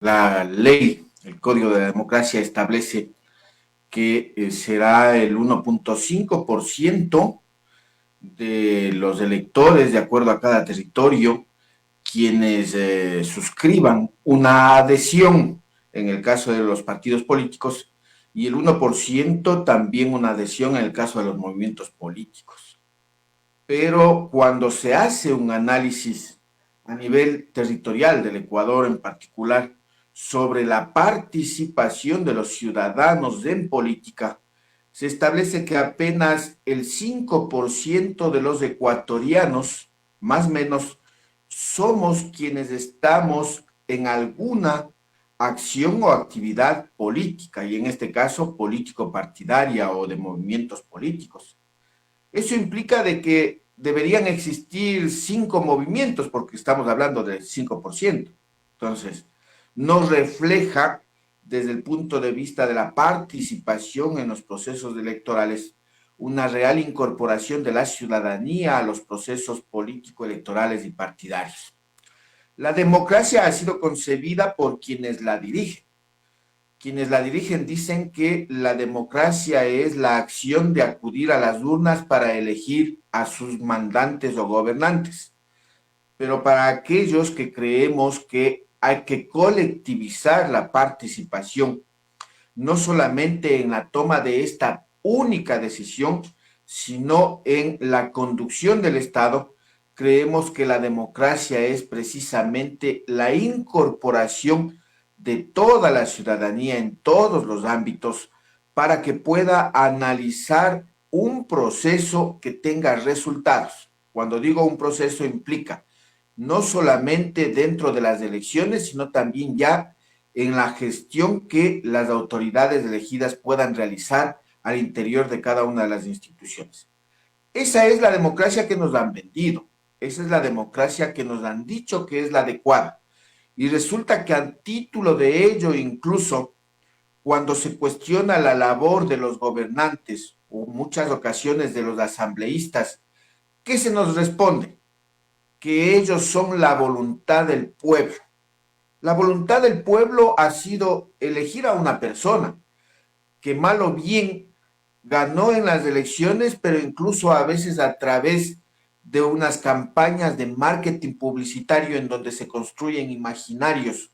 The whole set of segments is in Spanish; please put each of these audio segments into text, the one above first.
La ley, el Código de la Democracia establece que será el 1.5% de los electores de acuerdo a cada territorio quienes suscriban una adhesión en el caso de los partidos políticos y el 1% también una adhesión en el caso de los movimientos políticos. Pero cuando se hace un análisis a nivel territorial del Ecuador en particular sobre la participación de los ciudadanos en política, se establece que apenas el 5% de los ecuatorianos, más o menos, somos quienes estamos en alguna acción o actividad política, y en este caso político partidaria o de movimientos políticos. Eso implica de que deberían existir 5 movimientos, porque estamos hablando del 5%. Entonces, no refleja desde el punto de vista de la participación en los procesos electorales una real incorporación de la ciudadanía a los procesos político-electorales y partidarios. La democracia ha sido concebida por quienes la dirigen dicen que la democracia es la acción de acudir a las urnas para elegir a sus mandantes o gobernantes. Pero para aquellos que creemos que hay que colectivizar la participación, no solamente en la toma de esta única decisión, sino en la conducción del Estado, creemos que la democracia es precisamente la incorporación de toda la ciudadanía en todos los ámbitos para que pueda analizar un proceso que tenga resultados. Cuando digo un proceso implica no solamente dentro de las elecciones, sino también ya en la gestión que las autoridades elegidas puedan realizar al interior de cada una de las instituciones. Esa es la democracia que nos han vendido, esa es la democracia que nos han dicho que es la adecuada. Y resulta que a título de ello, incluso cuando se cuestiona la labor de los gobernantes o muchas ocasiones de los asambleístas, ¿qué se nos responde? Que ellos son la voluntad del pueblo. La voluntad del pueblo ha sido elegir a una persona que mal o bien ganó en las elecciones, pero incluso a veces a través de unas campañas de marketing publicitario en donde se construyen imaginarios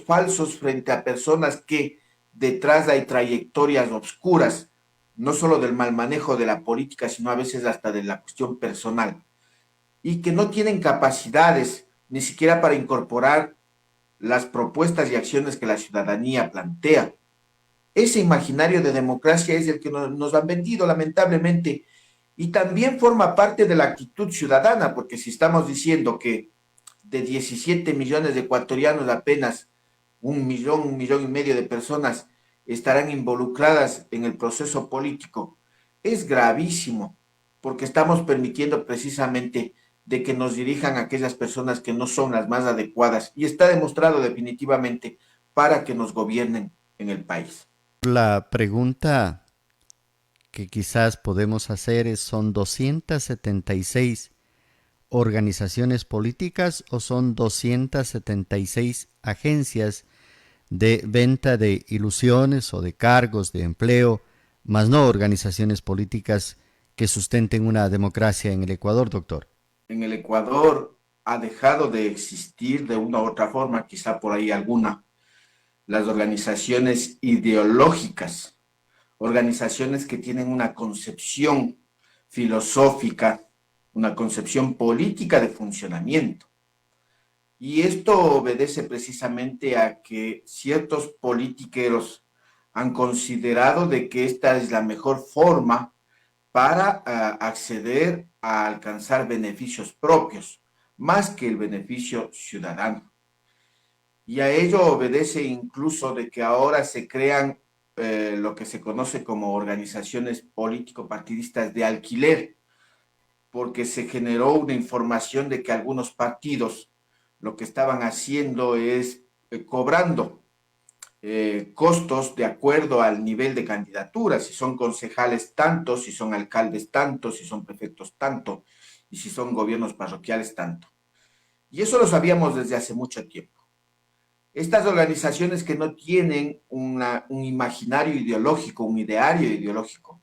falsos frente a personas que detrás hay trayectorias obscuras, no solo del mal manejo de la política, sino a veces hasta de la cuestión personal, y que no tienen capacidades ni siquiera para incorporar las propuestas y acciones que la ciudadanía plantea. Ese imaginario de democracia es el que nos han vendido, lamentablemente, y también forma parte de la actitud ciudadana, porque si estamos diciendo que de 17 millones de ecuatorianos apenas 1 millón y medio de personas estarán involucradas en el proceso político, es gravísimo, porque estamos permitiendo precisamente de que nos dirijan aquellas personas que no son las más adecuadas y está demostrado definitivamente para que nos gobiernen en el país. La pregunta que quizás podemos hacer es, ¿son 276 organizaciones políticas o son 276 agencias de venta de ilusiones o de cargos de empleo, más no organizaciones políticas que sustenten una democracia en el Ecuador, doctor? En el Ecuador ha dejado de existir de una u otra forma, quizá por ahí alguna, las organizaciones ideológicas, organizaciones que tienen una concepción filosófica, una concepción política de funcionamiento. Y esto obedece precisamente a que ciertos politiqueros han considerado de que esta es la mejor forma para acceder a alcanzar beneficios propios, más que el beneficio ciudadano. Y a ello obedece incluso de que ahora se crean lo que se conoce como organizaciones político-partidistas de alquiler, porque se generó una información de que algunos partidos lo que estaban haciendo es cobrando costos de acuerdo al nivel de candidatura, si son concejales tanto, si son alcaldes tanto, si son prefectos tanto, y si son gobiernos parroquiales tanto. Y eso lo sabíamos desde hace mucho tiempo. Estas organizaciones que no tienen un imaginario ideológico, un ideario ideológico,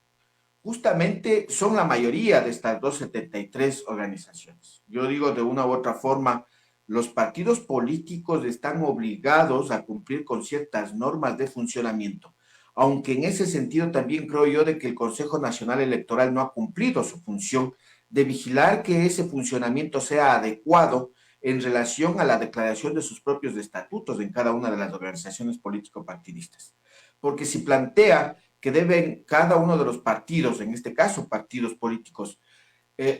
justamente son la mayoría de estas 273 organizaciones. Yo digo de una u otra forma, los partidos políticos están obligados a cumplir con ciertas normas de funcionamiento, aunque en ese sentido también creo yo de que el Consejo Nacional Electoral no ha cumplido su función de vigilar que ese funcionamiento sea adecuado en relación a la declaración de sus propios estatutos en cada una de las organizaciones político-partidistas. Porque si plantea que deben cada uno de los partidos, en este caso partidos políticos,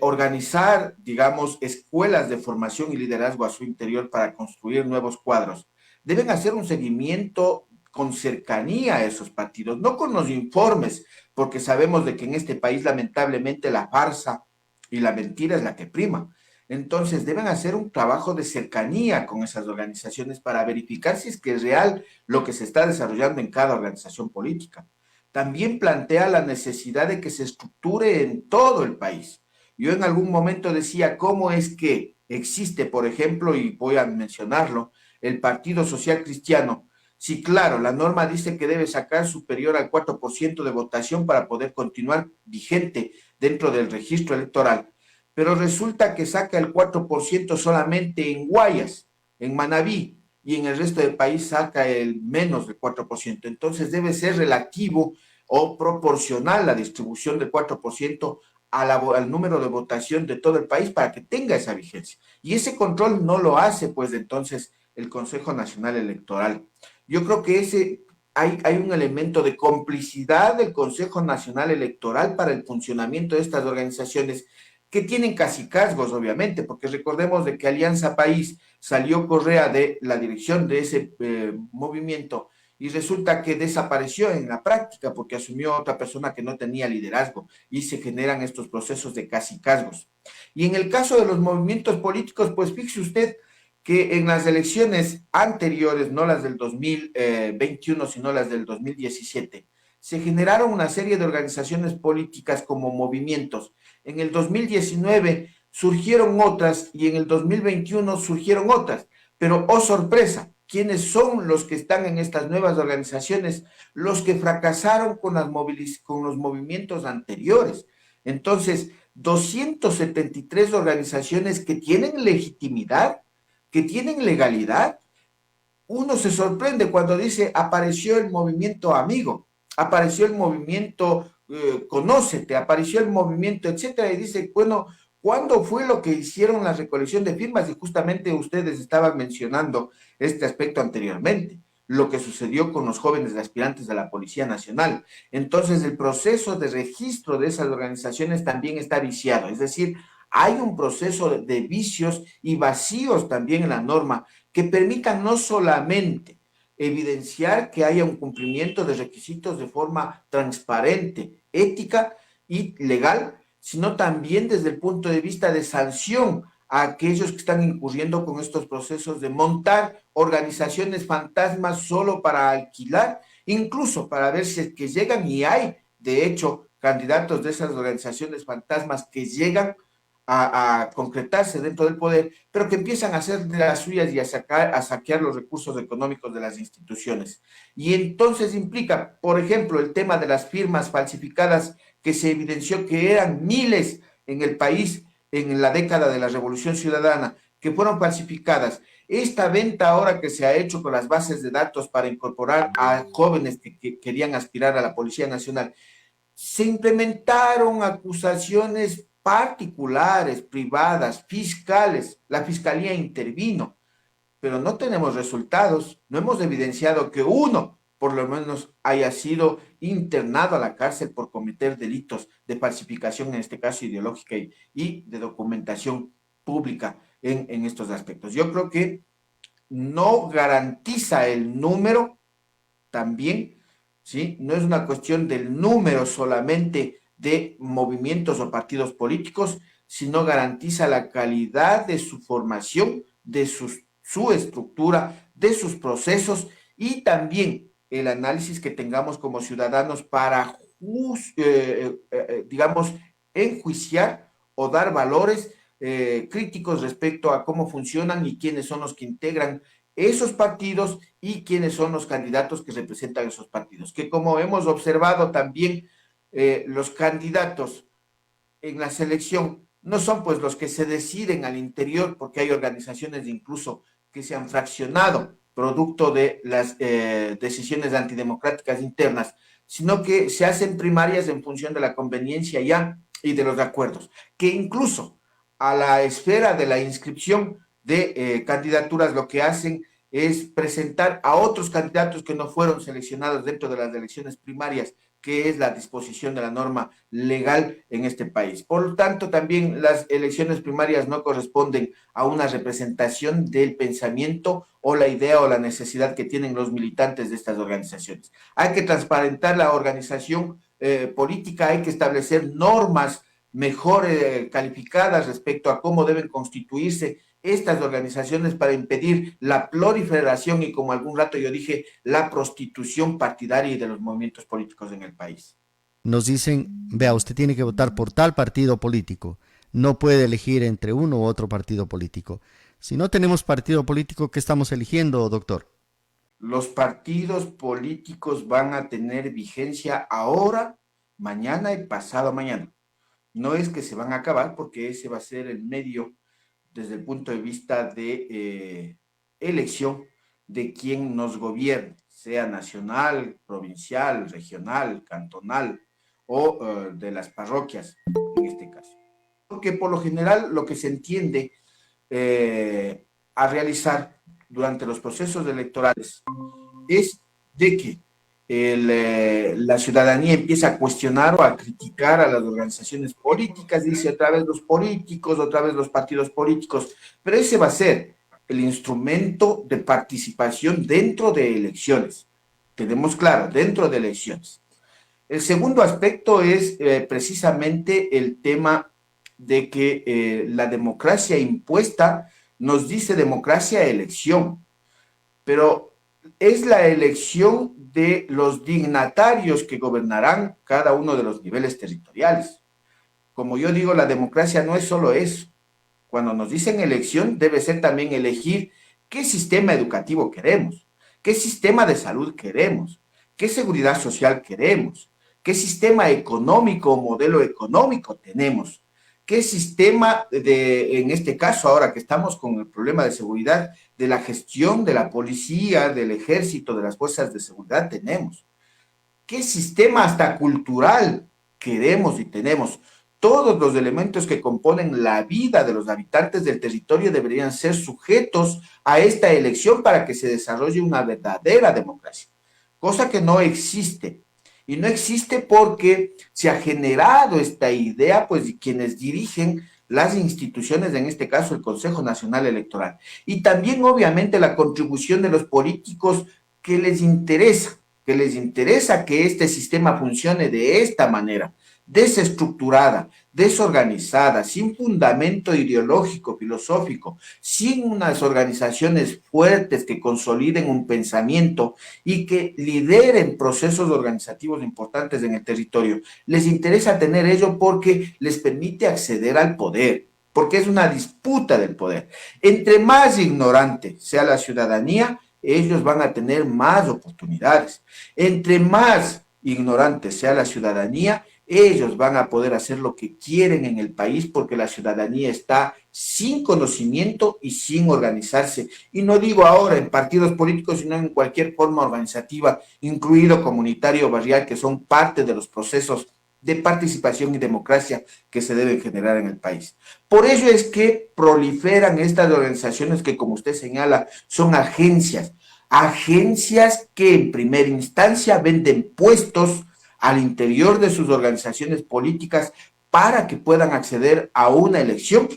organizar, digamos, escuelas de formación y liderazgo a su interior para construir nuevos cuadros. Deben hacer un seguimiento con cercanía a esos partidos, no con los informes, porque sabemos de que en este país lamentablemente la farsa y la mentira es la que prima. Entonces deben hacer un trabajo de cercanía con esas organizaciones para verificar si es que es real lo que se está desarrollando en cada organización política. También plantea la necesidad de que se estructure en todo el país. Yo en algún momento decía, ¿cómo es que existe, por ejemplo, y voy a mencionarlo, el Partido Social Cristiano? Sí, claro, la norma dice que debe sacar superior al 4% de votación para poder continuar vigente dentro del registro electoral, pero resulta que saca el 4% solamente en Guayas, en Manabí, y en el resto del país saca el menos del 4%. Entonces debe ser relativo o proporcional la distribución del 4% al número de votación de todo el país para que tenga esa vigencia. Y ese control no lo hace, pues, entonces el Consejo Nacional Electoral. Yo creo que hay un elemento de complicidad del Consejo Nacional Electoral para el funcionamiento de estas organizaciones que tienen cacicazgos, obviamente, porque recordemos de que Alianza País salió Correa de la dirección de ese movimiento y resulta que desapareció en la práctica porque asumió otra persona que no tenía liderazgo y se generan estos procesos de cacicazgos. Y en el caso de los movimientos políticos, pues fíjese usted que en las elecciones anteriores, no las del 2021, sino las del 2017, se generaron una serie de organizaciones políticas como movimientos. En el 2019 surgieron otras y en el 2021 surgieron otras. Pero, oh sorpresa, ¿quiénes son los que están en estas nuevas organizaciones? Los que fracasaron con los movimientos anteriores. Entonces, 273 organizaciones que tienen legitimidad, que tienen legalidad. Uno se sorprende cuando dice apareció el movimiento amigo, apareció el movimiento conócete, apareció el movimiento, etcétera, y dice, bueno, ¿cuándo fue lo que hicieron la recolección de firmas? Y justamente ustedes estaban mencionando este aspecto anteriormente, lo que sucedió con los jóvenes aspirantes de la Policía Nacional. Entonces, el proceso de registro de esas organizaciones también está viciado, es decir, hay un proceso de vicios y vacíos también en la norma que permitan no solamente evidenciar que haya un cumplimiento de requisitos de forma transparente, ética y legal, sino también desde el punto de vista de sanción a aquellos que están incurriendo con estos procesos de montar organizaciones fantasmas solo para alquilar, incluso para ver si es que llegan y hay, de hecho, candidatos de esas organizaciones fantasmas que llegan a concretarse dentro del poder, pero que empiezan a hacer de las suyas y a saquear los recursos económicos de las instituciones. Y entonces implica, por ejemplo, el tema de las firmas falsificadas que se evidenció que eran miles en el país en la década de la Revolución Ciudadana, que fueron falsificadas. Esta venta ahora que se ha hecho con las bases de datos para incorporar a jóvenes que querían aspirar a la Policía Nacional, se implementaron acusaciones particulares, privadas, fiscales. La fiscalía intervino, pero no tenemos resultados. No hemos evidenciado que uno, por lo menos, haya sido internado a la cárcel por cometer delitos de falsificación, en este caso ideológica y de documentación pública en estos aspectos. Yo creo que no garantiza el número también, ¿sí? No es una cuestión del número solamente de movimientos o partidos políticos, sino garantiza la calidad de su formación, de su estructura, de sus procesos y también el análisis que tengamos como ciudadanos para, digamos, enjuiciar o dar valores críticos respecto a cómo funcionan y quiénes son los que integran esos partidos y quiénes son los candidatos que representan esos partidos. Que como hemos observado también, los candidatos en la selección no son pues los que se deciden al interior, porque hay organizaciones incluso que se han fraccionado producto de las decisiones antidemocráticas internas, sino que se hacen primarias en función de la conveniencia ya y de los acuerdos, que incluso a la esfera de la inscripción de candidaturas lo que hacen es presentar a otros candidatos que no fueron seleccionados dentro de las elecciones primarias, que es la disposición de la norma legal en este país. Por lo tanto, también las elecciones primarias no corresponden a una representación del pensamiento o la idea o la necesidad que tienen los militantes de estas organizaciones. Hay que transparentar la organización política, hay que establecer normas mejor calificadas respecto a cómo deben constituirse estas organizaciones para impedir la proliferación y, como algún rato yo dije, la prostitución partidaria y de los movimientos políticos en el país. Nos dicen, vea, usted tiene que votar por tal partido político. No puede elegir entre uno u otro partido político. Si no tenemos partido político, ¿qué estamos eligiendo, doctor? Los partidos políticos van a tener vigencia ahora, mañana y pasado mañana. No es que se van a acabar, porque ese va a ser el medio desde el punto de vista de elección de quien nos gobierne, sea nacional, provincial, regional, cantonal o de las parroquias en este caso. Porque por lo general lo que se entiende a realizar durante los procesos electorales es de que la ciudadanía empieza a cuestionar o a criticar a las organizaciones políticas, dice otra vez los políticos, otra vez los partidos políticos, pero ese va a ser el instrumento de participación dentro de elecciones. Tenemos claro, dentro de elecciones. El segundo aspecto es precisamente el tema de que la democracia impuesta nos dice democracia-elección, pero es la elección de los dignatarios que gobernarán cada uno de los niveles territoriales. Como yo digo, la democracia no es solo eso. Cuando nos dicen elección, debe ser también elegir qué sistema educativo queremos, qué sistema de salud queremos, qué seguridad social queremos, qué sistema económico o modelo económico tenemos, qué sistema en este caso, ahora que estamos con el problema de seguridad, de la gestión de la policía, del ejército, de las fuerzas de seguridad tenemos, qué sistema hasta cultural queremos y tenemos. Todos los elementos que componen la vida de los habitantes del territorio deberían ser sujetos a esta elección para que se desarrolle una verdadera democracia, cosa que no existe. Y no existe porque se ha generado esta idea, pues, de quienes dirigen las instituciones, en este caso el Consejo Nacional Electoral. Y también, obviamente, la contribución de los políticos que les interesa que este sistema funcione de esta manera, desestructurada, desorganizada, sin fundamento ideológico, filosófico, sin unas organizaciones fuertes que consoliden un pensamiento y que lideren procesos organizativos importantes en el territorio. Les interesa tener ello porque les permite acceder al poder, porque es una disputa del poder. Entre más ignorante sea la ciudadanía, ellos van a tener más oportunidades. Entre más ignorante sea la ciudadanía, ellos van a poder hacer lo que quieren en el país porque la ciudadanía está sin conocimiento y sin organizarse. Y no digo ahora en partidos políticos, sino en cualquier forma organizativa, incluido comunitario o barrial, que son parte de los procesos de participación y democracia que se deben generar en el país. Por ello es que proliferan estas organizaciones que, como usted señala, son agencias que en primera instancia venden puestos al interior de sus organizaciones políticas para que puedan acceder a una elección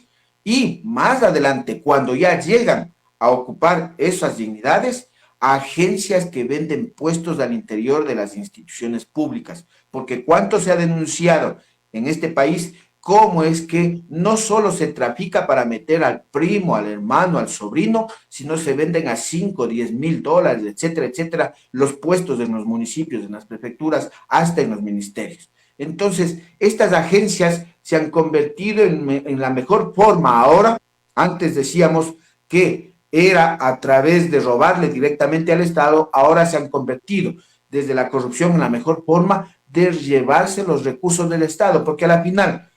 y más adelante, cuando ya llegan a ocupar esas dignidades, agencias que venden puestos al interior de las instituciones públicas, porque cuánto se ha denunciado en este país cómo es que no solo se trafica para meter al primo, al hermano, al sobrino, sino se venden a 5, 10 mil dólares, etcétera, etcétera, los puestos en los municipios, en las prefecturas, hasta en los ministerios. Entonces, estas agencias se han convertido en la mejor forma ahora. Antes decíamos que era a través de robarle directamente al Estado, ahora se han convertido desde la corrupción en la mejor forma de llevarse los recursos del Estado, porque a la final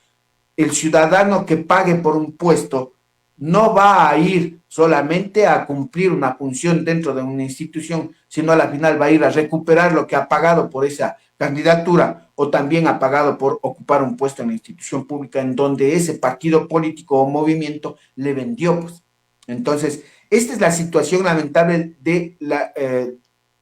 el ciudadano que pague por un puesto no va a ir solamente a cumplir una función dentro de una institución, sino a la final va a ir a recuperar lo que ha pagado por esa candidatura o también ha pagado por ocupar un puesto en la institución pública en donde ese partido político o movimiento le vendió. Pues. Entonces, esta es la situación lamentable de la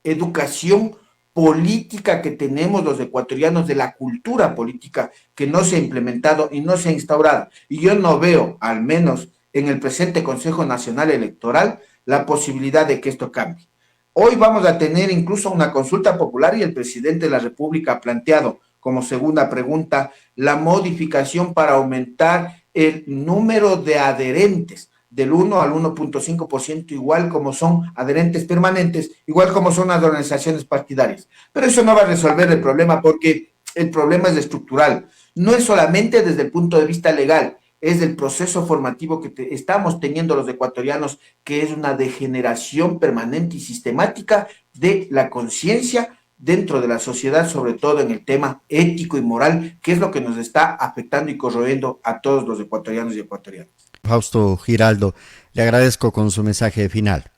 educación política que tenemos los ecuatorianos, de la cultura política que no se ha implementado y no se ha instaurado. Y yo no veo, al menos en el presente Consejo Nacional Electoral, la posibilidad de que esto cambie. Hoy vamos a tener incluso una consulta popular y el presidente de la República ha planteado como segunda pregunta la modificación para aumentar el número de adherentes del 1 al 1.5%, igual como son adherentes permanentes, igual como son las organizaciones partidarias. Pero eso no va a resolver el problema porque el problema es estructural. No es solamente desde el punto de vista legal, es del proceso formativo que estamos teniendo los ecuatorianos, que es una degeneración permanente y sistemática de la conciencia dentro de la sociedad, sobre todo en el tema ético y moral, que es lo que nos está afectando y corroyendo a todos los ecuatorianos y ecuatorianas. Fausto Giraldo, le agradezco con su mensaje final.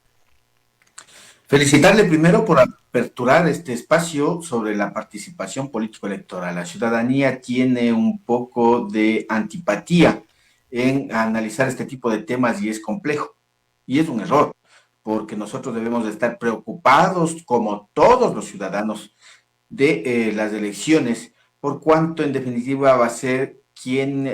Felicitarle primero por aperturar este espacio sobre la participación político-electoral. La ciudadanía tiene un poco de antipatía en analizar este tipo de temas y es complejo. Y es un error, porque nosotros debemos de estar preocupados, como todos los ciudadanos, de las elecciones, por cuanto en definitiva va a ser quien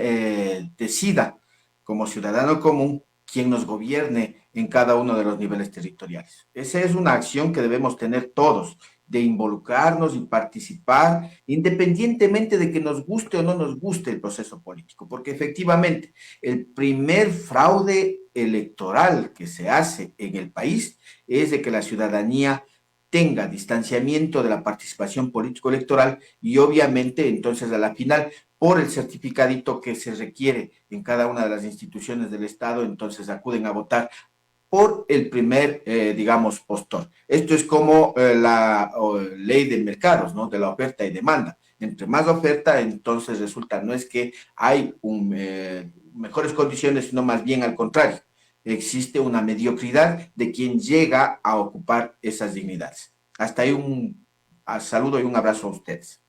decida como ciudadano común quien nos gobierne en cada uno de los niveles territoriales. Esa es una acción que debemos tener todos, de involucrarnos y participar, independientemente de que nos guste o no nos guste el proceso político, porque efectivamente el primer fraude electoral que se hace en el país es de que la ciudadanía tenga distanciamiento de la participación político-electoral y obviamente entonces a la final por el certificadito que se requiere en cada una de las instituciones del Estado, entonces acuden a votar por el primer, digamos, postor. Esto es como la ley de mercados, ¿no? De la oferta y demanda. Entre más oferta, entonces resulta, no es que hay mejores condiciones, sino más bien al contrario. Existe una mediocridad de quien llega a ocupar esas dignidades. Hasta ahí un saludo y un abrazo a ustedes.